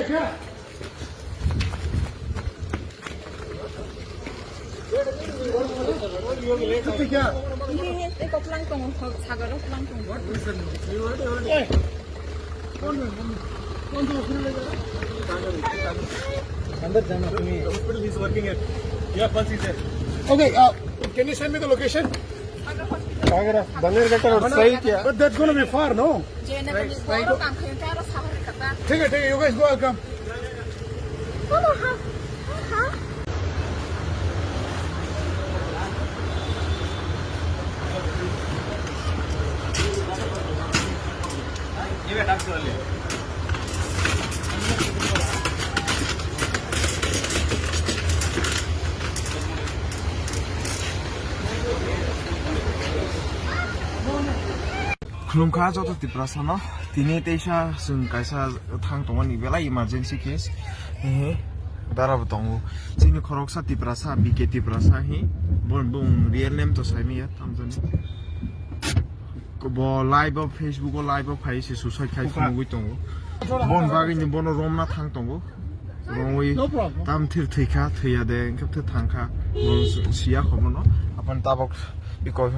Hospital he's working at. Yeah, Pulse is there. Okay, can you send me the location? But that's gonna be far, no? Take it, you guys go, I'll come. Klumka joto Tiprasa no tini teisa sung kaisa thang tongmani bela emergency case darab tongo chini khoroksa Tiprasa bk Tiprasa hi bon real name to saimi ya tamjani bo live of Facebook o live of phai se suicide khai phungui tongo bon bagi ni bon romna thang tongo rongwi tam thir thika thya de engkap thangkha bon sia khomono apan tabok biko